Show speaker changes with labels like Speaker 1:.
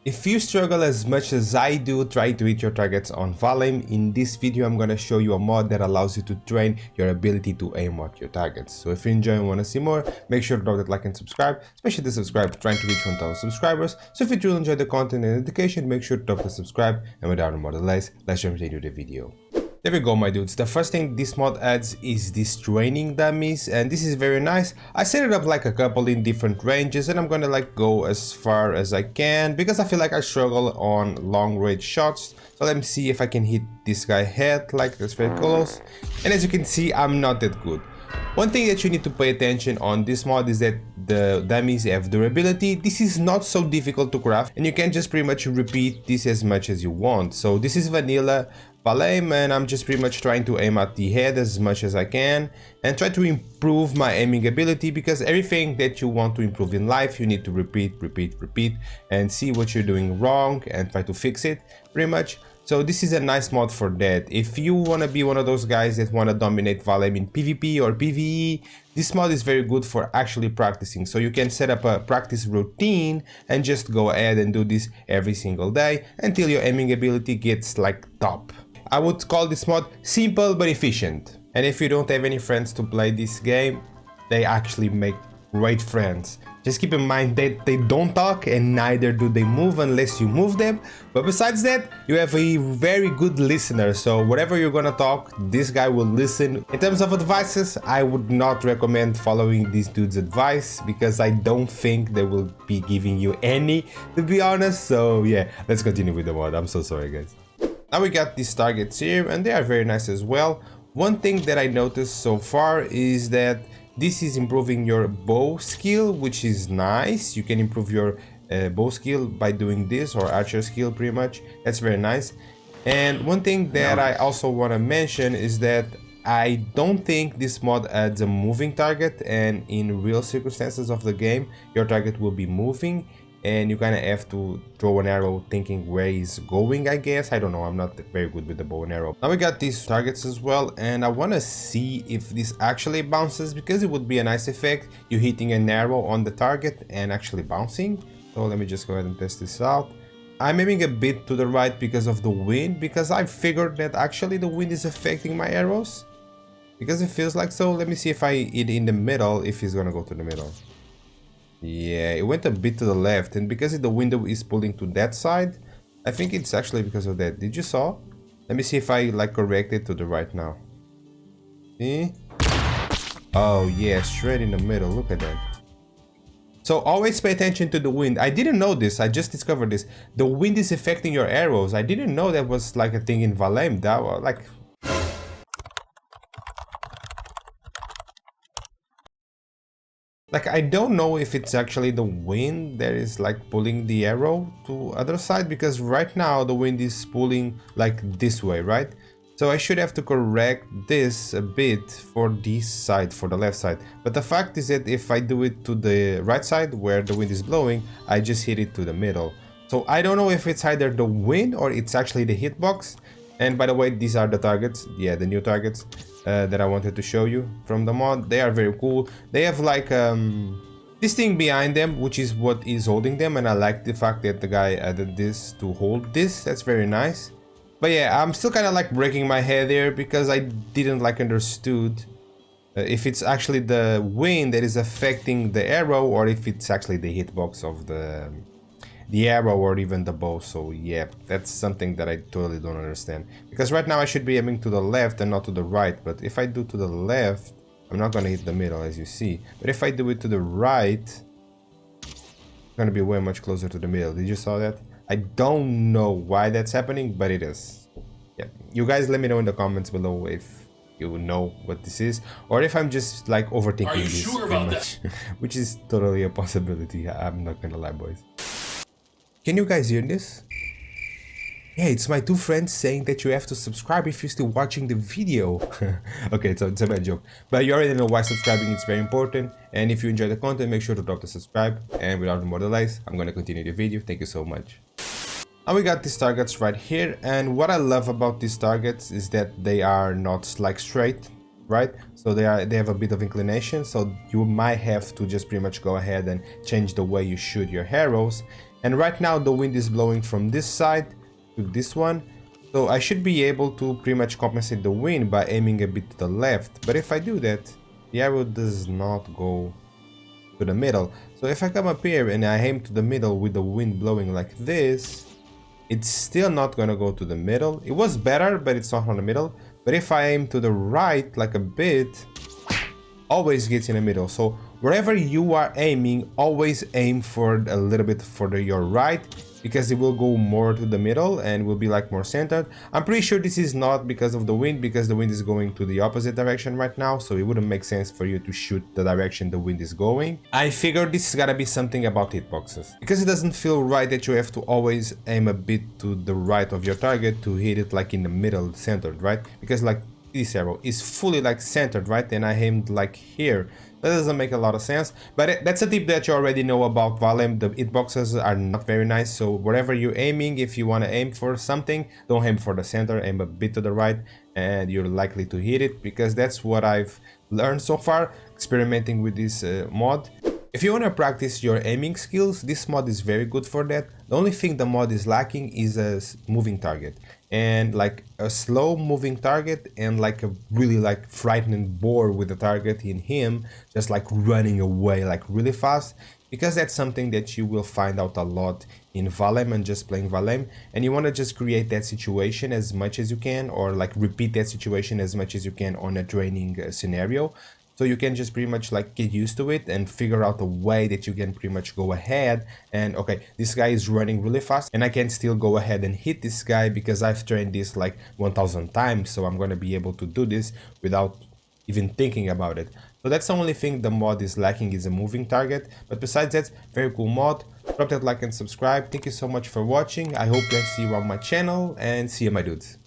Speaker 1: If you struggle as much as I do trying to hit your targets on Valheim, in this video I'm gonna show you a mod that allows you to train your ability to aim at your targets. So if you enjoy and wanna see more, make sure to drop that like and subscribe, especially the subscribe, trying to reach 1000 subscribers. So if you truly enjoy the content and education, make sure to drop the subscribe, and without more delays, let's jump into the video. There we go, my dudes. The first thing this mod adds is this training dummies, and this is very nice. I set it up like a couple in different ranges, and I'm gonna like go as far as I can because I feel like I struggle on long range shots. So let me see if I can hit this guy head like that's very close. And as you can see, I'm not that good. One thing that you need to pay attention on this mod is that the dummies have durability. This is not so difficult to craft, and you can just pretty much repeat this as much as you want. So this is vanilla Valheim, and I'm just pretty much trying to aim at the head as much as I can and try to improve my aiming ability, because everything that you want to improve in life, you need to repeat and see what you're doing wrong and try to fix it pretty much. So this is a nice mod for that. If you want to be one of those guys that want to dominate Valheim in PvP or PvE, this mod is very good for actually practicing. So you can set up a practice routine and just go ahead and do this every single day until your aiming ability gets like top. I would call this mod simple but efficient. And if you don't have any friends to play this game, they actually make great friends. Just keep in mind that they don't talk and neither do they move unless you move them. But besides that, you have a very good listener. So whatever you're gonna talk, this guy will listen. In terms of advices, I would not recommend following this dude's advice because I don't think they will be giving you any, to be honest. So yeah, let's continue with the mod. I'm so sorry, guys. Now we got these targets here, and they are very nice as well. One thing that I noticed so far is that this is improving your bow skill, which is nice. You can improve your bow skill by doing this, or archer skill pretty much. That's very nice. And one thing that I also want to mention is that I don't think this mod adds a moving target, and in real circumstances of the game, your target will be moving. And you kind of have to throw an arrow thinking where he's going, I guess. I don't know, I'm not very good with the bow and arrow. Now we got these targets as well, and I want to see if this actually bounces, because it would be a nice effect, you hitting an arrow on the target and actually bouncing. So let me just go ahead and test this out. I'm aiming a bit to the right because of the wind, because I figured that actually the wind is affecting my arrows, because it feels like so. Let me see if I hit in the middle, if he's gonna go to the middle. Yeah, it went a bit to the left, and because the window is pulling to that side, I think it's actually because of that. Did you saw? Let me see if I like correct it to the right now. See? Oh yeah, straight in the middle. Look at that. So always pay attention to the wind. I didn't know this. I just discovered this. The wind is affecting your arrows. I didn't know that was like a thing in Valheim. That was like... I don't know if it's actually the wind that is like pulling the arrow to other side, because right now the wind is pulling like this way, right? So I should have to correct this a bit for this side, for the left side. But the fact is that if I do it to the right side where the wind is blowing, I just hit it to the middle. So I don't know if it's either the wind or it's actually the hitbox. And by the way, these are the targets, yeah, the new targets that I wanted to show you from the mod. They are very cool. They have like this thing behind them, which is what is holding them, and I like the fact that the guy added this to hold this. That's very nice. But yeah, I'm still kind of like breaking my head there because I didn't like understood if it's actually the wind that is affecting the arrow, or if it's actually the hitbox of the arrow or even the bow. So yeah, that's something that I totally don't understand, because right now I should be aiming to the left and not to the right. But if I do to the left, I'm not gonna hit the middle, as you see. But if I do it to the right, it's gonna be way much closer to the middle. Did you saw that? I don't know why that's happening, but it is. Yeah, you guys let me know in the comments below if you know what this is, or if I'm just like overthinking this
Speaker 2: sure
Speaker 1: very
Speaker 2: about
Speaker 1: much, which is totally a possibility. I'm not gonna lie, boys. Can you guys hear this? Yeah, it's my two friends saying that you have to subscribe if you're still watching the video. Okay, it's a bad joke. But you already know why subscribing is very important. And if you enjoy the content, make sure to drop the subscribe. And without more delays, I'm gonna continue the video. Thank you so much. Now we got these targets right here. And what I love about these targets is that they are not like straight, right? So they have a bit of inclination. So you might have to just pretty much go ahead and change the way you shoot your arrows. And right now the wind is blowing from this side to this one. So I should be able to pretty much compensate the wind by aiming a bit to the left. But if I do that, the arrow does not go to the middle. So if I come up here and I aim to the middle with the wind blowing like this, it's still not gonna go to the middle. It was better, but it's not on the middle. But if I aim to the right, like a bit, always gets in the middle. So wherever you are aiming, always aim for a little bit further your right, because it will go more to the middle and will be like more centered. I'm pretty sure this is not because of the wind, because the wind is going to the opposite direction right now, so it wouldn't make sense for you to shoot the direction the wind is going. I figured this is gotta be something about hitboxes, because it doesn't feel right that you have to always aim a bit to the right of your target to hit it like in the middle, centered, right? Because like this arrow is fully like centered, right? And I aimed like here. That doesn't make a lot of sense, but that's a tip that you already know about Valheim. The hitboxes are not very nice, so wherever you're aiming, if you want to aim for something, don't aim for the center, aim a bit to the right, and you're likely to hit it, because that's what I've learned so far experimenting with this mod. If you want to practice your aiming skills, this mod is very good for that. The only thing the mod is lacking is a moving target, and like a slow moving target, and like a really like frightening boar with the target in him just like running away like really fast, because that's something that you will find out a lot in Valheim and just playing Valheim, and you want to just create that situation as much as you can, or like repeat that situation as much as you can on a training scenario. So you can just pretty much like get used to it and figure out a way that you can pretty much go ahead and, okay, this guy is running really fast and I can still go ahead and hit this guy because I've trained this like 1000 times, so I'm gonna be able to do this without even thinking about it. So that's the only thing the mod is lacking, is a moving target. But besides that, very cool mod. Drop that like and subscribe. Thank you so much for watching. I hope I see you on my channel, and see you, my dudes.